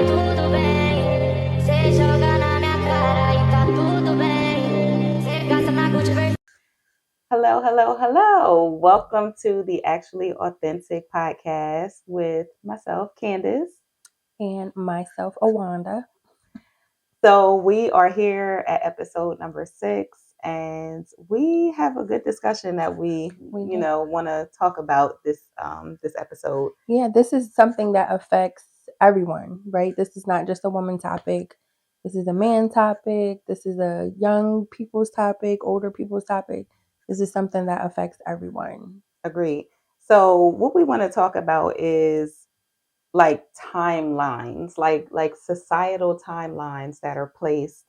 tudo bem. Cê joga na minha cara e tá tudo bem. Cê gasta na Gucci. Hello, hello, hello. Welcome to the Actually Authentic podcast with myself, Candace. And myself, Awanda. So, we are here at episode number 6, and we have a good discussion that we want to talk about this episode. Yeah, this is something that affects everyone, right? This is not just a woman topic. This is a man topic. This is a young people's topic, older people's topic. This is something that affects everyone. Agreed. So, what we want to talk about is like timelines, like societal timelines that are placed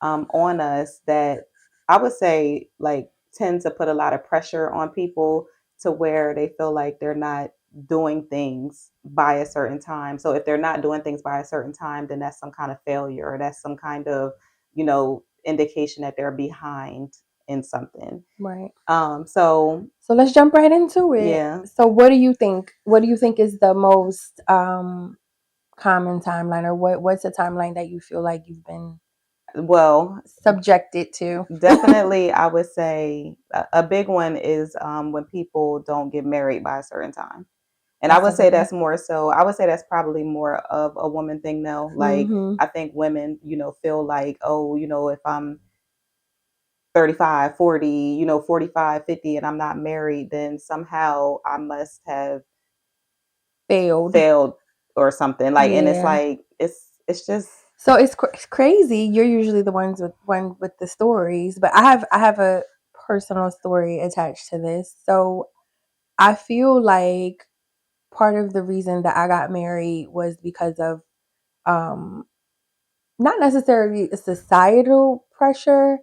on us that I would say like tend to put a lot of pressure on people to where they feel like they're not doing things by a certain time. So if they're not doing things by a certain time, then that's some kind of failure or that's some kind of, indication that they're behind in something. Right. So let's jump right into it. Yeah. So what do you think? What do you think is the most common timeline, or what's a timeline that you feel like you've been subjected to? Definitely, I would say a big one is when people don't get married by a certain time. And I would say that's more so, I would say that's probably more of a woman thing though. Like, I think women, feel like, oh, if I'm 35, 40, 45, 50, and I'm not married, then somehow I must have failed or something. Like, and it's like, it's just. So it's crazy. You're usually the one with the stories, but I have a personal story attached to this. So I feel like part of the reason that I got married was because of not necessarily a societal pressure,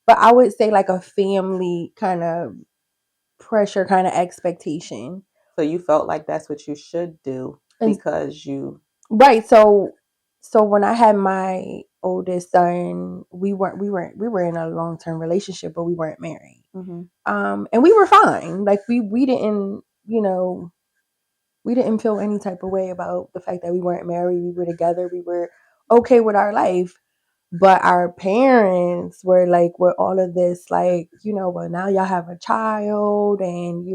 but I would say like a family kind of pressure, kind of expectation. So you felt like that's what you should do because you. Right. So when I had my oldest son, we were in a long-term relationship, but we weren't married. Mm-hmm. And we were fine. Like we didn't, we didn't feel any type of way about the fact that we weren't married. We were together. We were okay with our life. But our parents were like, with all of this, like, well, now y'all have a child, and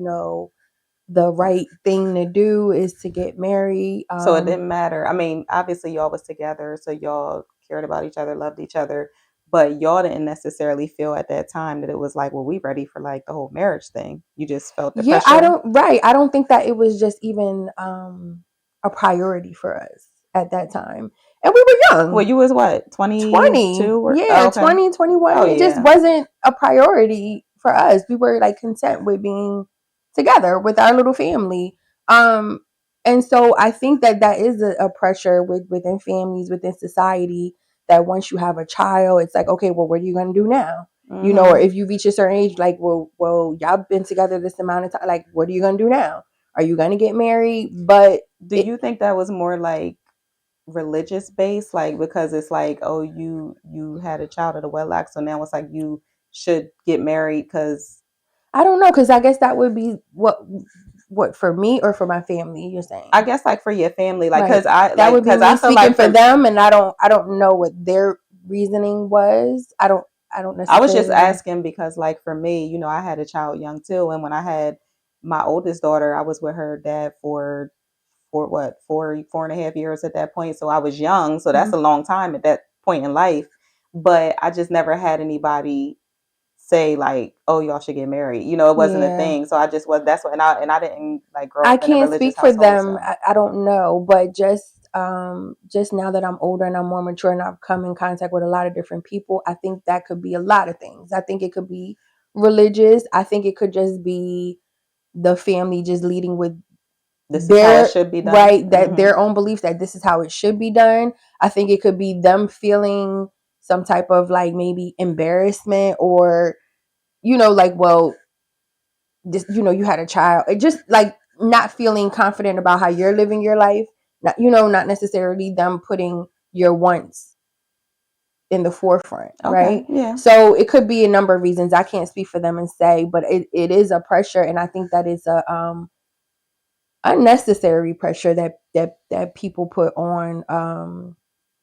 the right thing to do is to get married. So it didn't matter. I mean, obviously y'all was together, so y'all cared about each other, loved each other, but y'all didn't necessarily feel at that time that it was like, well, we ready for like the whole marriage thing. You just felt the pressure. I don't think that it was just even a priority for us at that time. And we were young. Well, you was what, 22? 20, 21. It just wasn't a priority for us. We were like content with being together with our little family. And so I think that is a pressure within families, within society, that once you have a child, it's like, okay, well, what are you going to do now? Mm-hmm. Or if you reach a certain age, like, well, y'all been together this amount of time. Like, what are you going to do now? Are you going to get married? But do you think that was more like religious based, like because it's like, oh, you had a child at a wedlock, so now it's like you should get married? Because I don't know, because I guess that would be what for me or for my family. You're saying? I guess like for your family, like because that would be me speaking for them, and I don't know what their reasoning was. I don't necessarily. I was just asking because like for me, I had a child young too, and when I had my oldest daughter, I was with her dad for what, 4.5 years at that point. So I was young, so that's a long time at that point in life. But I just never had anybody say like, oh, y'all should get married. It wasn't a thing. So I just was, that's what, and I didn't like grow up in a religious household. I can't speak for them. So. I don't know, but just now that I'm older and I'm more mature and I've come in contact with a lot of different people, I think that could be a lot of things. I think it could be religious. I think it could just be the family just leading with this is how it should be done. Right, that their own beliefs that this is how it should be done. I think it could be them feeling some type of like maybe embarrassment, or like, well, this, you had a child. It just like not feeling confident about how you're living your life. Not necessarily them putting your wants in the forefront, right? Yeah. So it could be a number of reasons. I can't speak for them and say, but it is a pressure, and I think that is a unnecessary pressure that that people put on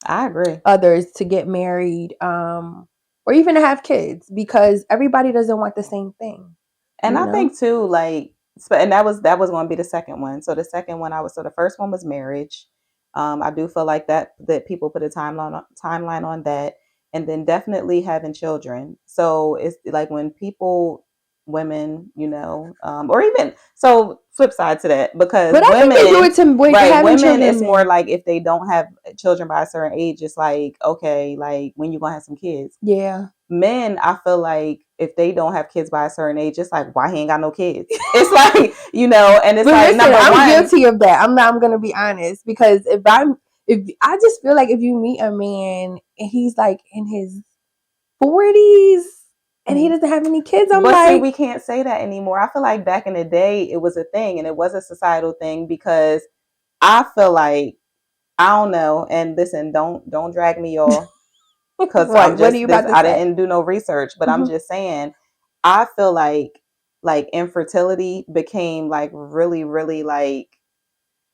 I agree. others to get married or even to have kids, because everybody doesn't want the same thing. And I think too, like, and that was going to be the second one. So the second one, so the first one was marriage. I do feel like that people put a timeline on that, and then definitely having children. So it's like when people, women, or even so flip side to that, because but I women, think they do it to right? Women, children, it's more like if they don't have children by a certain age, it's like, okay, like when you gonna have some kids? Yeah. Men, I feel like if they don't have kids by a certain age, it's like, why he ain't got no kids? It's like, and it's but like, listen, number I'm one, guilty of that. I'm gonna be honest, because if I just feel like if you meet a man and he's like in his 40s and he doesn't have any kids, I'm but like, see, we can't say that anymore. I feel like back in the day it was a thing, and it was a societal thing, because I feel like, I don't know, and listen, don't drag me, y'all, because I'm what are just you this. about to I say? didn't do no research, but I'm just saying, I feel like infertility became like really, really like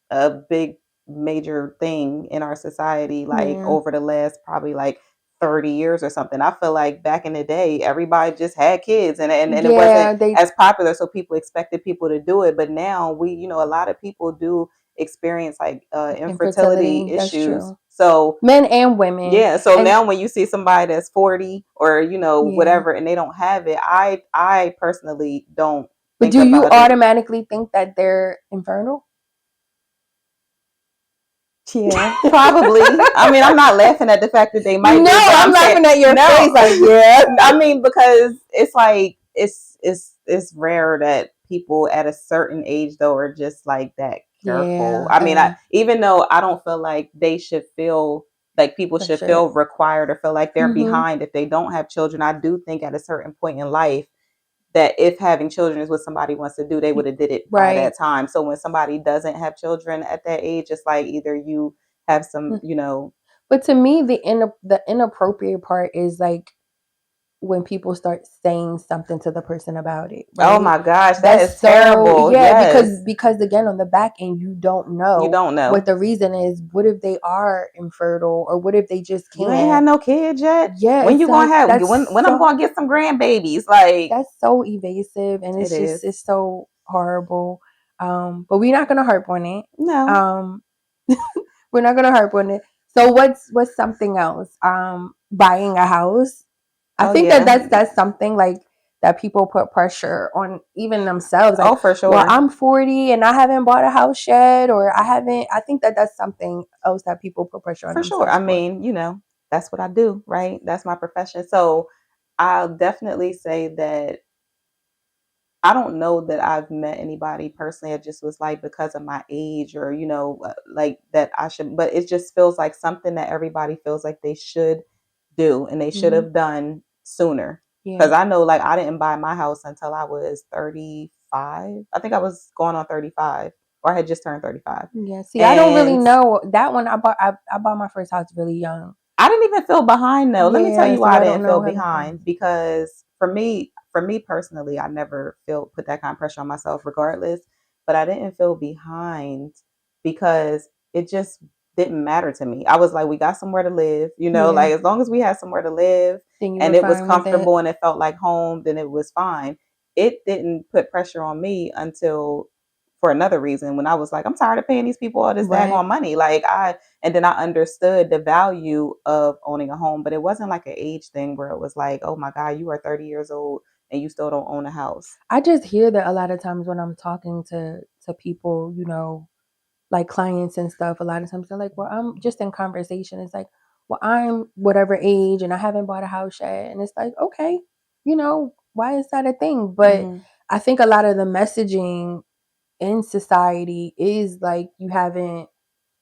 a big major thing in our society, like over the last probably like 30 years or something. I feel like back in the day everybody just had kids, and it wasn't as popular, so people expected people to do it. But now we, a lot of people do experience like infertility issues. So men and women. Yeah. So now when you see somebody that's 40 or whatever, and they don't have it, I personally don't. But do you automatically think that they're infertile? Yeah, probably. I mean, I'm not laughing at the fact that they might be. No, But I'm laughing at your face. Like, yeah. I mean, because it's like it's rare that people at a certain age though are just like that careful. Yeah, I mean, even though I don't feel like they should feel like people should feel required or feel like they're behind if they don't have children. I do think at a certain point in life that if having children is what somebody wants to do, they would have did it by that time. So when somebody doesn't have children at that age, it's like either you have some, But to me, the inappropriate part is like when people start saying something to the person about it. Right? Oh my gosh, that is terrible. Yeah, because again, on the back end, you don't know what the reason is. What if they are infertile, or what if they just can't? You ain't had no kids yet. Yeah, when you gonna have? When I'm gonna get some grandbabies? Like, that's so evasive, and it's so horrible. But we're not gonna harp on it. No. We're not gonna harp on it. So what's something else? Buying a house. I think that's something like that people put pressure on even themselves. Like, for sure. Well, I'm 40 and I haven't bought a house yet, or I haven't. I think that's something else that people put pressure on. For sure. I mean, that's what I do, right? That's my profession. So I'll definitely say that I don't know that I've met anybody personally. It just was like because of my age or, like that I should, but it just feels like something that everybody feels like they should do and they should have done sooner. Because I know like I didn't buy my house until I was 35. I think I was going on 35 or I had just turned 35. Yeah. See, I don't really know that one. I bought my first house really young. I didn't even feel behind though. Let me tell you why I didn't feel behind. Because for me personally, I never put that kind of pressure on myself regardless. But I didn't feel behind because it just didn't matter to me. I was like, we got somewhere to live, like as long as we had somewhere to live and it was comfortable and it felt like home, then it was fine. It didn't put pressure on me until for another reason when I was like, I'm tired of paying these people all this daggone money. And then I understood the value of owning a home, but it wasn't like an age thing where it was like, oh my God, you are 30 years old and you still don't own a house. I just hear that a lot of times when I'm talking to people, like clients and stuff, a lot of times they're like, well, I'm just in conversation. It's like, well, I'm whatever age and I haven't bought a house yet. And it's like, okay, why is that a thing? But I think a lot of the messaging in society is like, you haven't,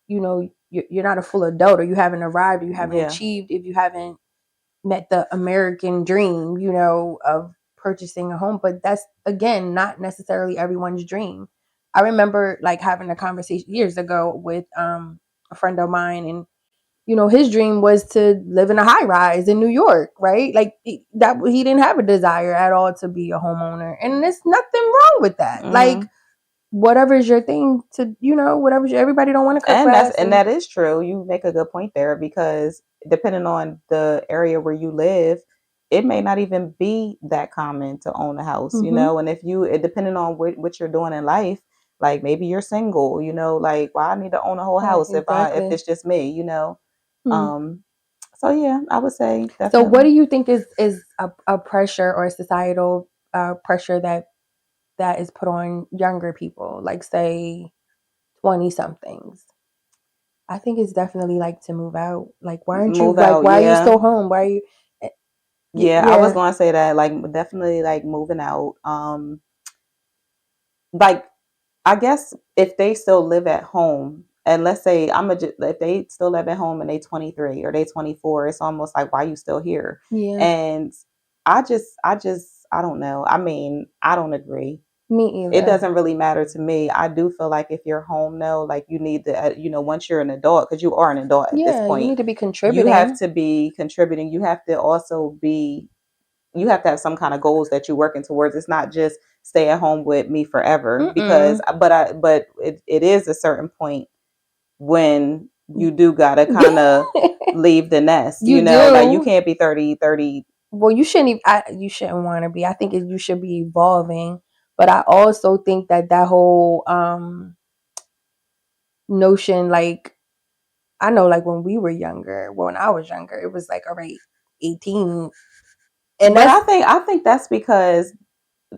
you're not a full adult, or you haven't arrived, or you haven't achieved, if you haven't met the American dream, of purchasing a home. But that's, again, not necessarily everyone's dream. I remember like having a conversation years ago with a friend of mine, and his dream was to live in a high rise in New York, right? Like he didn't have a desire at all to be a homeowner, and there's nothing wrong with that. Like, whatever's your thing to, whatever's everybody don't want to cook for us. And that is true. You make a good point there, because depending on the area where you live, it may not even be that common to own a house, and if depending on what you're doing in life, like maybe you're single, like, why I need to own a whole house if it's just me, so yeah, I would say definitely. So what do you think is a pressure or a societal pressure that is put on younger people, like say 20 somethings? I think it's definitely like to move out. Like, why aren't you like, why are you still home? Why are you? Yeah, I was going to say that, like, definitely like moving out. Like, I guess if they still live at home, and let's say if they still live at home and they 23 or they 24, it's almost like, why are you still here? Yeah. And I don't know. I mean, I don't agree. Me either. It doesn't really matter to me. I do feel like if you're home though, like you need to, once you're an adult, because you are an adult at this point, you need to be contributing. You have to be contributing. You have to also you have to have some kind of goals that you're working towards. It's not just stay at home with me forever. Because, but it is a certain point when you do gotta kind of leave the nest. Like you can't be 30. Well, you shouldn't. You shouldn't want to be. I think you should be evolving. But I also think that whole notion, like, I know, like when we were younger, when I was younger, it was like, all right, 18. And but I think that's because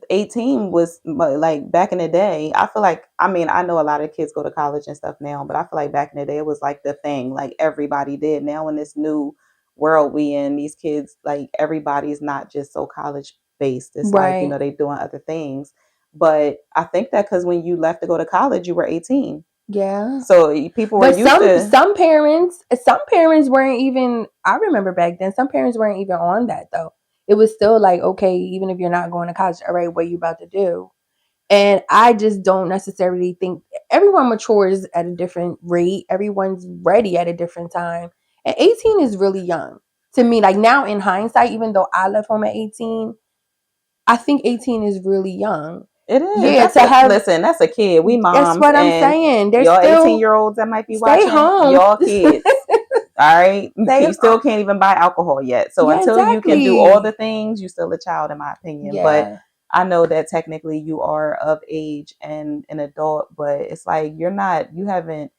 18 was like back in the day. I feel like, I mean, I know a lot of kids go to college and stuff now, but I feel like back in the day it was like the thing, like everybody did. Now in this new world we in, these kids, like everybody's not just so college based. It's like, they doing other things. But I think that because when you left to go to college, you were 18. Yeah. So people were used to. Some parents weren't even. I remember back then, some parents weren't even on that though. It was still like, okay, even if you're not going to college, all right, what are you about to do? And I just don't necessarily think everyone matures at a different rate. Everyone's ready at a different time. And 18 is really young to me. Like now in hindsight, even though I left home at 18, I think 18 is really young. It is. Yeah, listen, that's a kid. We moms. That's what I'm saying. There's y'all 18-year-olds that might be watching. Home. Y'all kids. All right. You still can't even buy alcohol yet. So until you can do all the things, you're still a child, in my opinion. Yeah. But I know that technically you are of age and an adult, but it's like you haven't,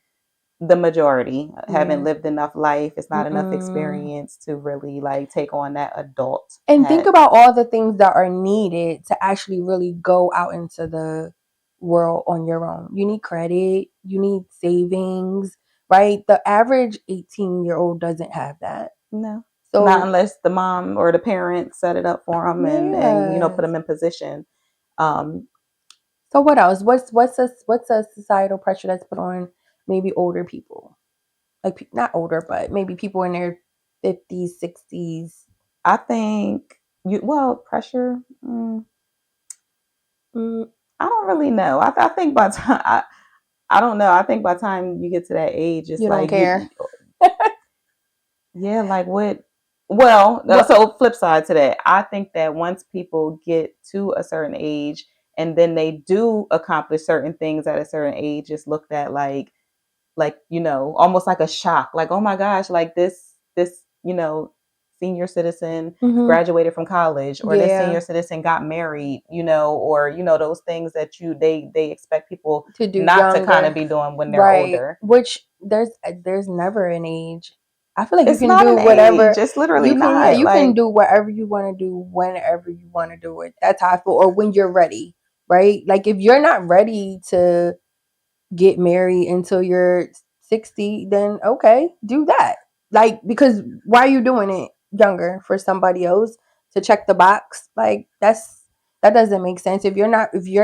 the majority haven't lived enough life. It's not enough experience to really like take on that adult. And think about all the things that are needed to actually really go out into the world on your own. You need credit, you need savings, right? The average 18-year-old doesn't have that. No. So not unless the mom or the parent set it up for them and put them in position. So what else? What's a societal pressure that's put on maybe older people? Like not older, but maybe people in their 50s, 60s. I think pressure. I don't really know. I think by time I don't know. I think by the time you get to that age, it's you like don't care. Yeah, like what? Well, so flip side to that, I think that once people get to a certain age and then they do accomplish certain things at a certain age, it's looked at like almost like a shock. Like, oh my gosh, like this senior citizen graduated from college, or this senior citizen got married, or those things that they expect people to do not to kind of be doing when they're older. Which there's never an age. I feel like it's you can do whatever. It's literally you can, not. Yeah, you can do whatever you want to do whenever you want to do it. That's how I feel. Or when you're ready, right? Like if you're not ready to get married until you're 60, then okay, do that. Like, because why are you doing it younger for somebody else to check the box? Like that doesn't make sense. If you're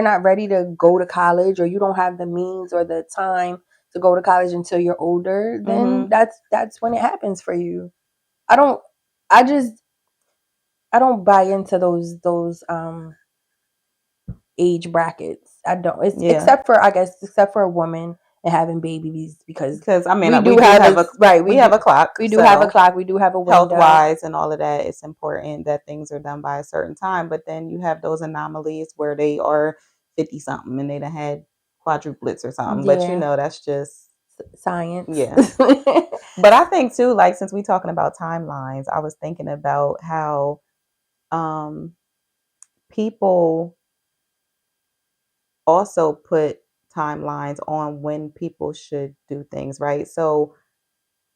not ready to go to college, or you don't have the means or the time to go to college until you're older, then that's when it happens for you. I don't buy into those age brackets. I don't. Except for a woman and having babies, because I mean we do have a clock. We do have a clock. We do have a window. Health wise and all of that, it's important that things are done by a certain time. But then you have those anomalies where they are 50 something and they done had quadruplets or something. But that's just science. Yeah. But I think too, like, since we talking about timelines, I was thinking about how people also put timelines on when people should do things, right? So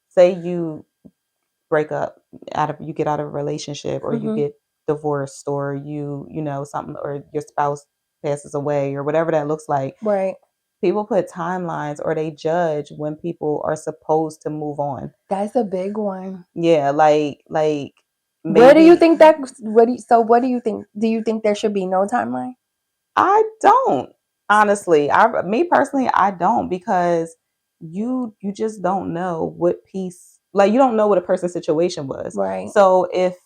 say you break up, you get out of a relationship, or you get divorced, or you know something, or your spouse passes away, or whatever that looks like. Right. People put timelines, or they judge when people are supposed to move on. That's a big one. Yeah, like maybe. Where do you think that? What do you think? Do you think there should be no timeline? I don't, honestly. Me personally, I don't, because you just don't know what piece, like, you don't know what a person's situation was. Right. So if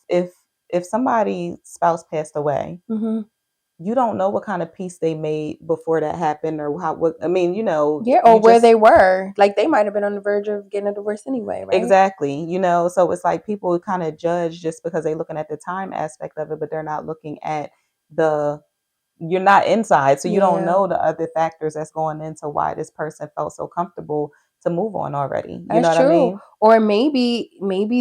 somebody's spouse passed away, you don't know what kind of peace they made before that happened, or yeah, or where they were. Like, they might have been on the verge of getting a divorce anyway, right? Exactly. So it's like people kind of judge just because they're looking at the time aspect of it, but they're not looking at you're not inside, so you don't know the other factors that's going into why this person felt so comfortable to move on already. You know what I mean? Or maybe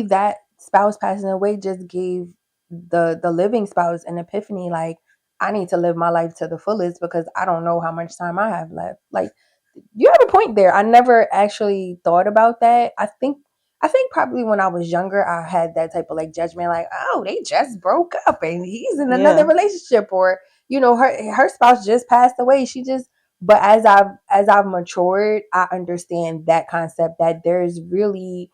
that spouse passing away just gave the living spouse an epiphany, like, I need to live my life to the fullest because I don't know how much time I have left. Like, you have a point there. I never actually thought about that. I think probably when I was younger, I had that type of like judgment, like, oh, they just broke up and he's in another relationship, or her spouse just passed away. But as I've matured, I understand that concept, that there's really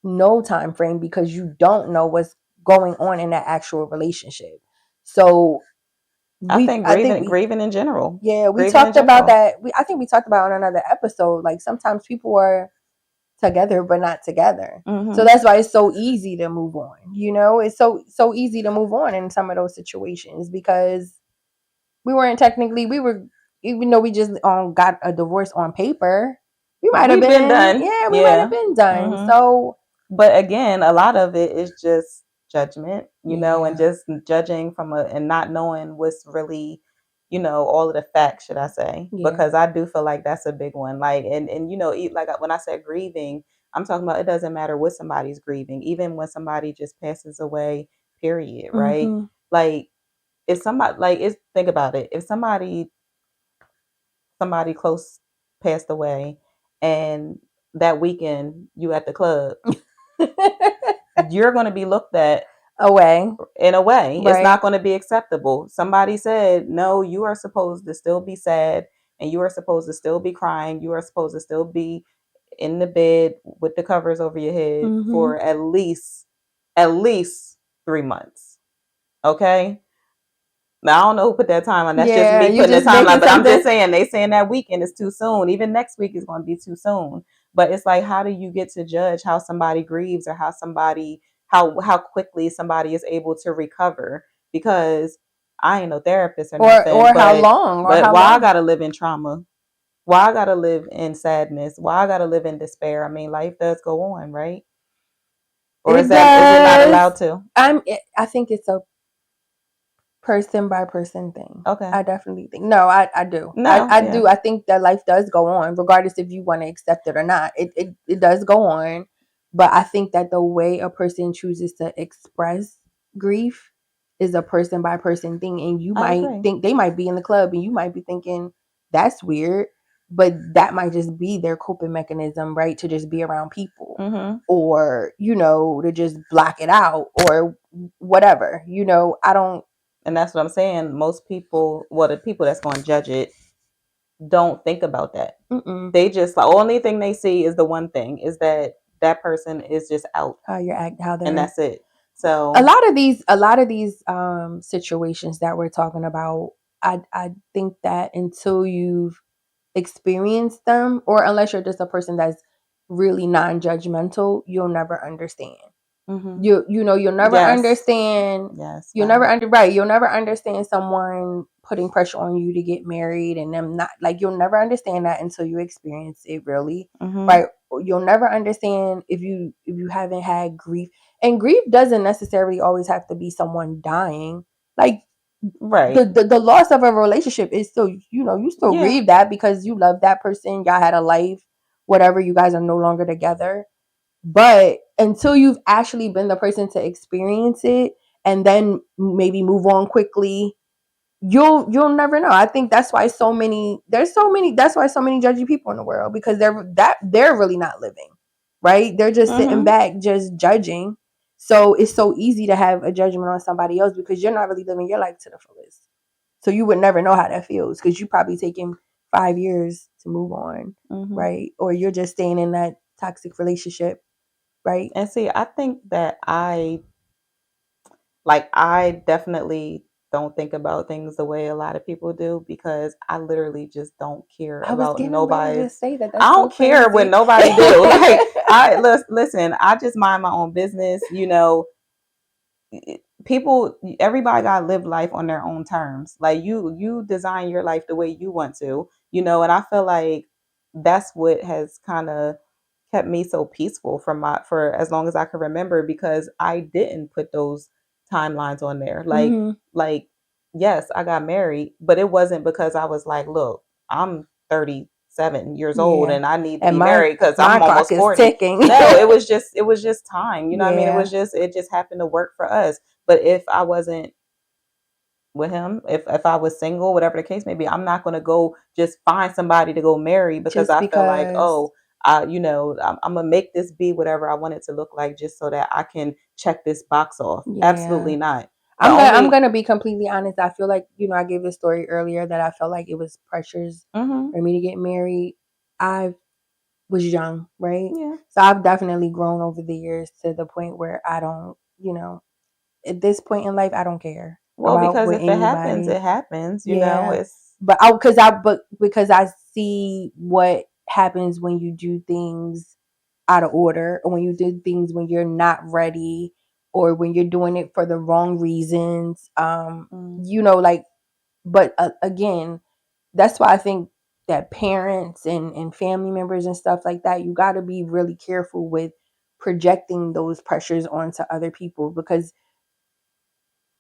no time frame because you don't know what's going on in that actual relationship. So I think grieving in general. Yeah, we talked about that. I think we talked about on another episode. Like, sometimes people are together but not together. So that's why it's so easy to move on. It's so easy to move on in some of those situations, because even though we just got a divorce on paper, we might have been done. Yeah, we might have been done. So, but again, a lot of it is just judgment, and just judging and not knowing what's really, all of the facts, should I say? Because I do feel like that's a big one. Like, and like when I said grieving, I'm talking about, it doesn't matter what somebody's grieving, even when somebody just passes away, period, right? Like, if somebody, think about it, if somebody close passed away, and that weekend you at the club, you're going to be looked at in a way. Right. It's not going to be acceptable. Somebody said, no, you are supposed to still be sad, and you are supposed to still be crying. You are supposed to still be in the bed with the covers over your head for at least 3 months. Okay? Now, I don't know who put that time on. That's just me putting the timeline. But I'm just saying, they saying that weekend is too soon. Even next week is going to be too soon. But it's like, how do you get to judge how somebody grieves, or how quickly somebody is able to recover? Because I ain't no therapist or nothing. Or how long. But why I got to live in trauma? Why I got to live in sadness? Why I got to live in despair? I mean, life does go on, right? Or is it not allowed to? I think it's a person by person thing. Okay. I definitely think. No, I do. No, I do. I think that life does go on, regardless if you want to accept it or not. It does go on. But I think that the way a person chooses to express grief is a person by person thing. And you might think they might be in the club and you might be thinking that's weird, but that might just be their coping mechanism, right? To just be around people, or, to just block it out, or whatever. I don't. And that's what I'm saying. Most people, the people that's going to judge it, don't think about that. They just, the only thing they see is the one thing, is that person is just out. How you're acting, how they're, and that's it. So a lot of these situations that we're talking about, I think that until you've experienced them, or unless you're just a person that's really non-judgmental, you'll never understand. You'll never understand. Yes. You'll never understand someone putting pressure on you to get married, and them not, like, you'll never understand that until you experience it, really. Right? You'll never understand if you haven't had grief. And grief doesn't necessarily always have to be someone dying. Like, Right. The loss of a relationship is still, you still Yeah. grieve that because you love that person, y'all had a life, whatever, you guys are no longer together. But until you've actually been the person to experience it and then maybe move on quickly, you'll never know. I think that's why that's why so many judgy people in the world, because they're really not living, right? They're just sitting back just judging. So it's so easy to have a judgment on somebody else because you're not really living your life to the fullest. So you would never know how that feels because you probably taking 5 years to move on, right? Or you're just staying in that toxic relationship, right? And see, I think that I definitely don't think about things the way a lot of people do because I literally just don't care I was about getting ready to nobody's. say that. I That's so don't care what crazy. nobody do. Like listen, I just mind my own business. People, everybody gotta live life on their own terms. Like you design your life the way you want to, and I feel like that's what has kind of kept me so peaceful for as long as I can remember because I didn't put those timelines on there. Like yes, I got married, but it wasn't because I was like, look, I'm 37 years old Yeah. and I need to And be my married because my I'm clock almost is 40. ticking. No, it was just time. You know what I mean? Yeah. It just happened to work for us. But if I wasn't with him, if I was single, whatever the case may be, I'm not going to go just find somebody to go marry because Just I feel like, because. oh, I'm gonna make this be whatever I want it to look like just so that I can check this box off. Yeah. Absolutely not. The I'm only gonna be completely honest. I feel like, I gave this story earlier that I felt like it was pressures mm-hmm. for me to get married. I was young, right? Yeah. So I've definitely grown over the years to the point where I don't, at this point in life, I don't care Well, about because what if it happens, anybody. it happens. Yeah, It's but because I see what happens when you do things out of order, or when you do things when you're not ready, or when you're doing it for the wrong reasons. Like, but again, that's why I think that parents and family members and stuff like that, you got to be really careful with projecting those pressures onto other people, because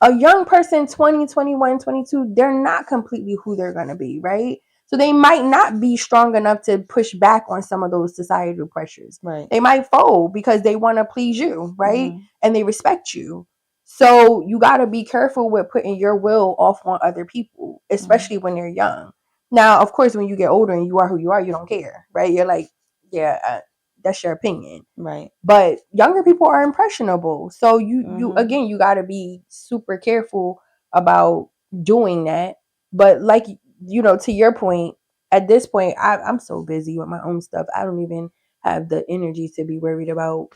a young person, 20, 21, 22, they're not completely who they're going to be, right? So they might not be strong enough to push back on some of those societal pressures. right. They might fold because they want to please you, right? Mm-hmm. And they respect you. So you got to be careful with putting your will off on other people, Mm-hmm. especially when they're young. Now, of course, when you get older and you are who you are, you don't care, right? You're like, yeah, that's your opinion. Right. But younger people are impressionable, so you Mm-hmm. again, you got to be super careful about doing that. But like, to your point, at this point, I'm so busy with my own stuff, I don't even have the energy to be worried about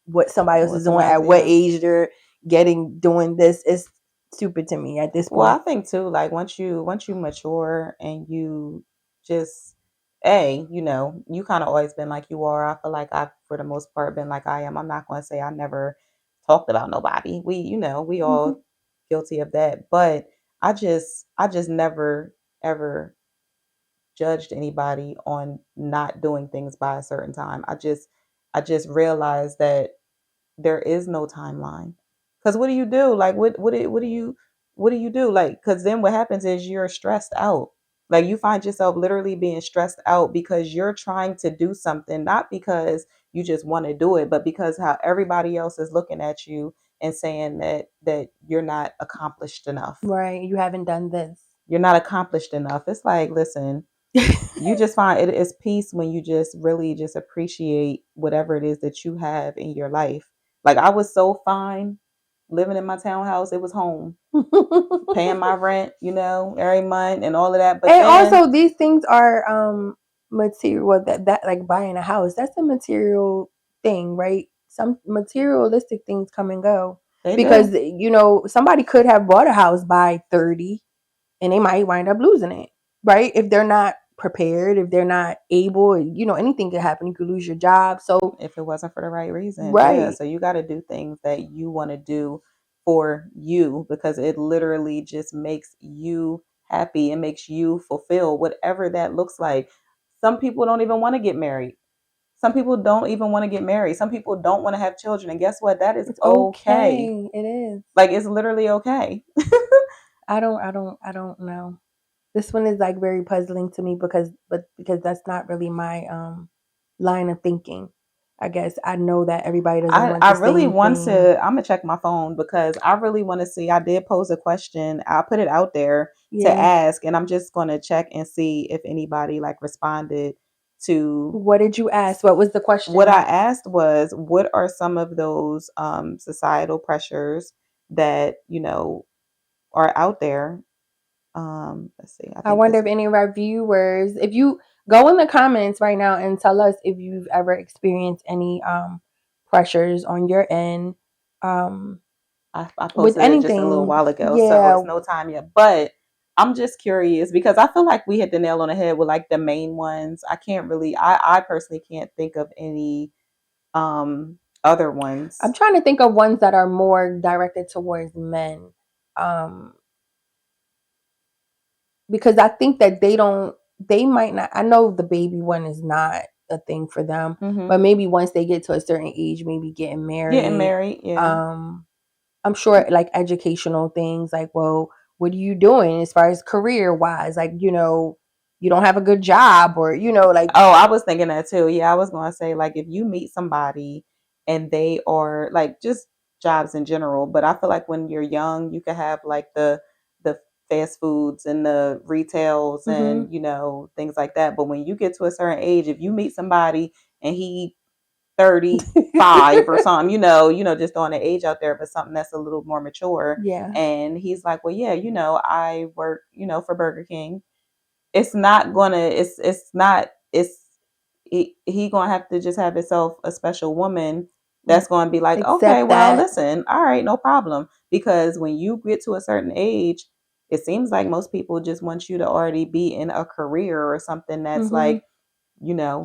what somebody else is What's doing, about at to, what yeah. age they're doing this. It's stupid to me at this Well, I point. think too, like once you mature and you just you kind of always been like you are. I feel like I've for the most part been like I am. I'm not going to say I never talked about nobody. We Mhm. all guilty of that, but I just never ever judged anybody on not doing things by a certain time. I just realized that there is no timeline. Because what do you do? Like, what do you do? Like, because then what happens is you're stressed out. Like, you find yourself literally being stressed out because you're trying to do something, not because you just want to do it, but because how everybody else is looking at you and saying that you're not accomplished enough. Right, you haven't done this. You're not accomplished enough. It's like, listen, you just find it is peace when you just really just appreciate whatever it is that you have in your life. Like I was so fine living in my townhouse. It was home, paying my rent, every month and all of that. But And then also, these things are material. Well, that like buying a house, that's a material thing, right? Some materialistic things come and go, they because do. somebody could have bought a house by 30 and they might wind up losing it, right? If they're not prepared, if they're not able, anything could happen. You could lose your job. So If it wasn't for the right reasons. Yeah. right, So you got to do things that you want to do for you because it literally just makes you happy. It makes you fulfill whatever that looks like. Some people don't even want to get married. Some people don't even want to get married. Some people don't want to have children. And guess what? That is it's okay. It is. Like, it's literally okay. I don't know. This one is like very puzzling to me because that's not really my line of thinking. I guess I know that everybody doesn't want I the really same want thing. to. I'm gonna check my phone because I really want to see. I did pose a question. I put it out there to Yeah. ask, and I'm just gonna check and see if anybody like responded to What did you ask? What was the question? what I asked was, what are some of those societal pressures that are out there? Let's see. I I think wonder this. if any of our viewers, if you go in the comments right now and tell us if you've ever experienced any pressures on your end. I With posted it just a little anything. while ago, so Yeah. it's no time yet. But I'm just curious because I feel like we hit the nail on the head with like the main ones. I can't really. I personally can't think of any other ones. I'm trying to think of ones that are more directed towards men. Because I think that they might not, I know the baby one is not a thing for them, but maybe once they get to a certain age, maybe getting married, yeah. I'm sure like educational things like, well, what are you doing as far as career wise? Like, you don't have a good job or, like. Oh, I was thinking that too. Yeah, I was going to say, like, if you meet somebody and they are like just jobs in general, but I feel like when you're young, you can have like the fast foods and the retails and things like that. But when you get to a certain age, if you meet somebody and he 35 or something, just throwing the age out there, but something that's a little more mature. Yeah. And he's like, well, yeah, I work, for Burger King. It's not gonna, it's not, it's, he gonna have to just have himself a special woman that's gonna be like, okay, Accept well, that. listen, all right, no problem. Because when you get to a certain age, it seems like most people just want you to already be in a career or something that's like,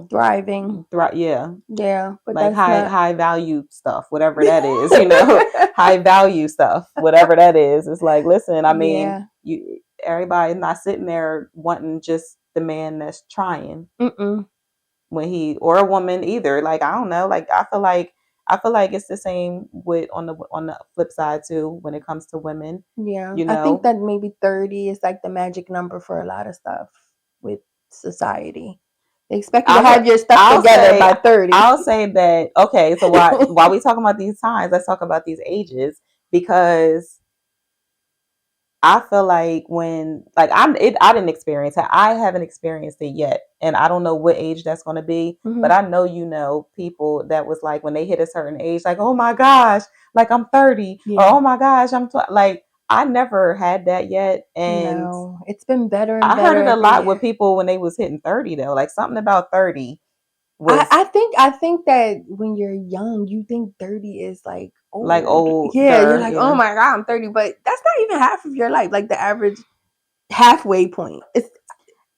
thriving. Yeah. Yeah, but Like that's not high value stuff, whatever that is, high value stuff, whatever that is. It's like, listen, I mean, everybody's not sitting there wanting just the man that's trying. When he, or a woman either. Like, I don't know. Like, I feel like it's the same with on the flip side too when it comes to women. Yeah. I think that maybe 30 is like the magic number for a lot of stuff with society. They expect you to have your stuff together by 30. I'll say that, okay, so while we talking about these times, let's talk about these ages, because I feel like when, like, I didn't experience it. I haven't experienced it yet, and I don't know what age that's going to be. But I know, people that was like when they hit a certain age, like, oh my gosh, like I'm 30, or oh my gosh, I'm like, I never had that yet, and no, it's been better and better. I heard it a lot with people when they was hitting 30 though, like something about 30. I think that when you're young, you think 30 is like old. Like old. Yeah, you're like, oh my God, I'm 30, but that's not even half of your life. Like the average halfway point.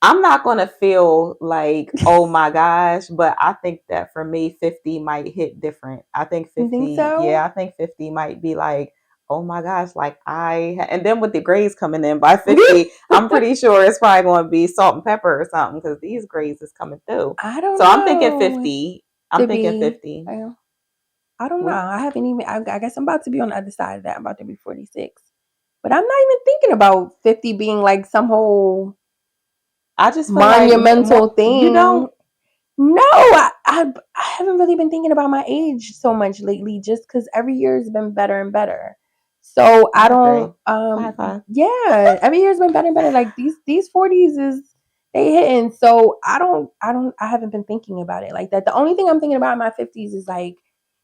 I'm not going to feel like, oh my gosh, but I think that for me, 50 might hit different. I think 50, you think so? Yeah, I think 50 might be like, oh my gosh, like and then with the grades coming in by 50, I'm pretty sure it's probably going to be salt and pepper or something because these grades is coming through. I don't know. So I'm thinking 50. I'm thinking 50. I don't know. I haven't even, I guess I'm about to be on the other side of that. I'm about to be 46. But I'm not even thinking about 50 being like some whole I just feel monumental like thing. You don't? No, I haven't really been thinking about my age so much lately just because every year has been better and better. So I don't, High-five. Yeah, every year's been better and better. Like these 40s they hitting. So I haven't been thinking about it like that. The only thing I'm thinking about in my 50s is like,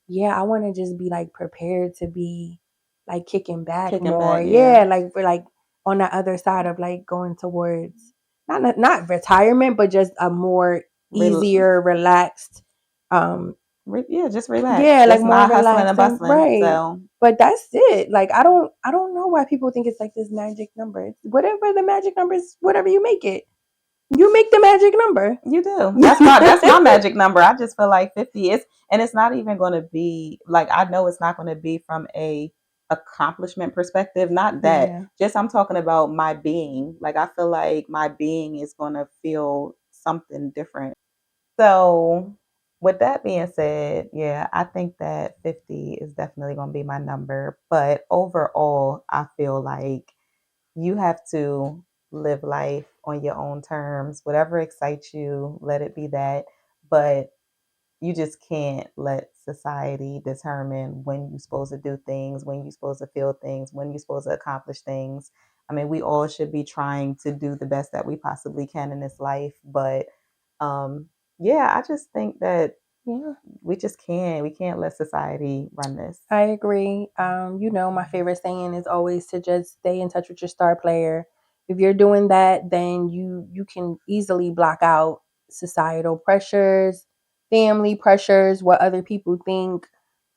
yeah, I want to just be like prepared to be like kicking back more. Yeah, like we're like on the other side of like going towards not retirement, but just a more easier, relaxed. Just relax. Yeah, just like more not relaxed hustling and bustling. right. So, but that's it. Like I don't know why people think it's like this magic number. It's whatever the magic number is, whatever you make it. You make the magic number. You do. That's my magic number. I just feel like 50 is, and it's not even going to be like, I know it's not going to be from a accomplishment perspective. Not that. Yeah. Just I'm talking about my being. Like I feel like my being is going to feel something different. So with that being said, yeah, I think that 50 is definitely going to be my number. But overall, I feel like you have to live life on your own terms. Whatever excites you, let it be that. But you just can't let society determine when you're supposed to do things, when you're supposed to feel things, when you're supposed to accomplish things. I mean, we all should be trying to do the best that we possibly can in this life. But yeah, I just think that we can't let society run this. I agree. My favorite saying is always to just stay in touch with your star player. If you're doing that, then you can easily block out societal pressures, family pressures, what other people think,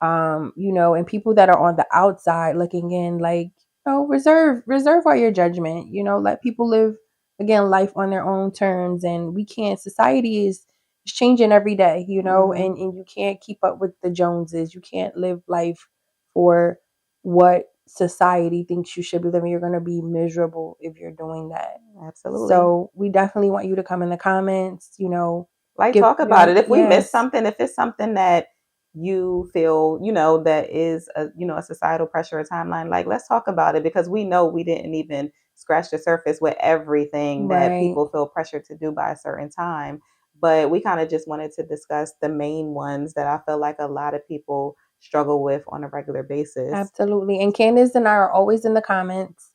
and people that are on the outside looking in, like, reserve all your judgment, let people live again life on their own terms. And we can't, society is changing every day, and you can't keep up with the Joneses. You can't live life for what society thinks you should be living. You're going to be miserable if you're doing that. Absolutely. So we definitely want you to come in the comments, talk about it. If we miss something, if it's something that you feel, that is a societal pressure or timeline, like, let's talk about it, because we know we didn't even scratch the surface with everything that people feel pressured to do by a certain time. But we kind of just wanted to discuss the main ones that I feel like a lot of people struggle with on a regular basis. Absolutely. And Candace and I are always in the comments,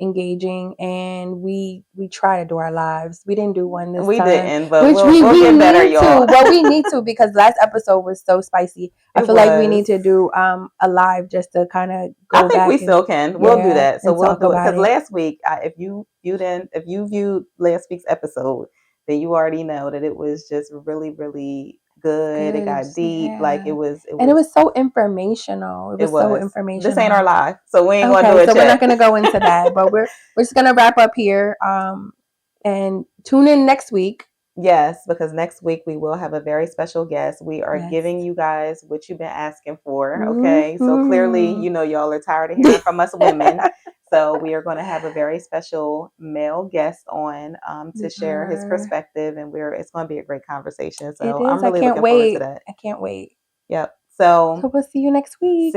engaging, and we try to do our lives. We didn't do one this time. We didn't, but which we'll get better, y'all. Well, we need to, because last episode was so spicy. I feel like we need to do a live just to kind of go back. I think we still can. We'll do that. So we'll do it, because last week, if you viewed last week's episode, then you already know that it was just really, really good. It got deep. Yeah. Like it was so informational. It was so informational. This ain't our live, so we ain't gonna do it. So we're not gonna go into that, but we're just gonna wrap up here. And tune in next week. Yes, because next week we will have a very special guest. We are giving you guys what you've been asking for. Okay. So clearly, y'all are tired of hearing from us women. So we are going to have a very special male guest on to share his perspective, and it's going to be a great conversation. So I'm really looking forward to that. I can't wait. Yep. So we'll see you next week.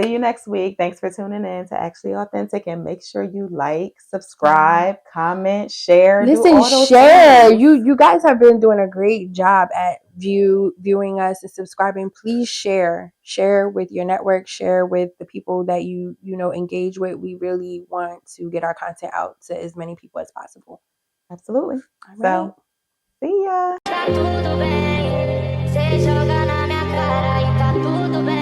Thanks for tuning in to Actually Authentic, and make sure you like, subscribe, comment, share. Listen, share. You guys have been doing a great job at viewing us and subscribing. Please share with your network, share with the people that you engage with. We really want to get our content out to as many people as possible. Absolutely. So, see ya. Tá tudo bem, cê joga na minha cara e tá tudo bem.